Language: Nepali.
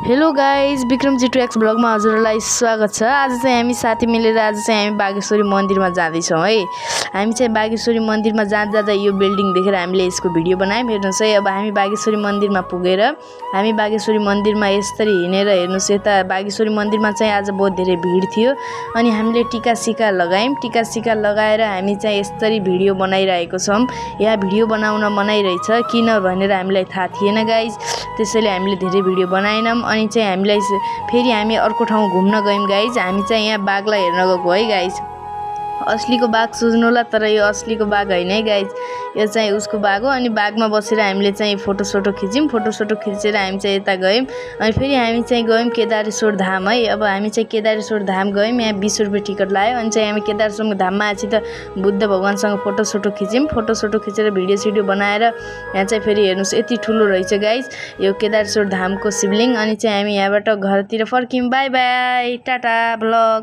हेलो गाइज विक्रमजी 2x ब्लगमा हजुरलाई स्वागत छ। आज चाहिँ हामी साथी मिलेर हामी बागेश्वरी मन्दिरमा जाँदैछौँ है। हामी चाहिँ बागेश्वरी मन्दिरमा जाँदा यो बिल्डिङ देखेर हामीले यसको भिडियो बनायौँ। हेर्नुहोस् है, अब हामी बागेश्वरी मन्दिरमा पुगेर हामी बागेश्वरी मन्दिरमा यसरी हिँडेर हेर्नुहोस्, यता बागेश्वरी मन्दिरमा चाहिँ आज बहुत धेरै भिड थियो अनि हामीले टीका सिका लगायौँ। टीका सिका लगाएर हामी चाहिँ यसरी भिडियो बनाइरहेको छौँ। यहाँ भिडियो बनाउन मनाइरहेछ किन भनेर हामीलाई थाहा थिएन गाइज, त्यसैले हामीले धेरै भिडियो बनाएनौँ। अनि चाहिँ हामीलाई फेरि हामी अर्को ठाउँ घुम्न गयौँ गाइज। हामी चाहिँ यहाँ बाघलाई हेर्न गएको है गाइज। असलीको बाघ सोच्नु होला, तर यो असलीको बाघ होइन है गाइज, यो चाहिँ उसको बाघ हो। अनि बाघमा बसेर हामीले चाहिँ फोटो खिच्यौँ। फोटो खिचेर हामी चाहिँ यता गयौँ अनि फेरि हामी चाहिँ गयौँ केदारेश्वर धाम है। अब हामी चाहिँ केदारेश्वर धाम गयौँ, यहाँ 20 रुपियाँ टिकट लाग्यो। अनि चाहिँ हामी केदारेश्वर धाममा आएपछि त बुद्ध भगवान्सँग फोटो खिच्यौँ। फोटो खिचेर भिडियो सिडियो बनाएर यहाँ चाहिँ फेरि हेर्नुहोस् यति ठुलो रहेछ गाइज यो केदारेश्वर धामको शिवलिङ्ग। अनि चाहिँ हामी यहाँबाट घरतिर फर्क्यौँ। Bye bye, tata blog.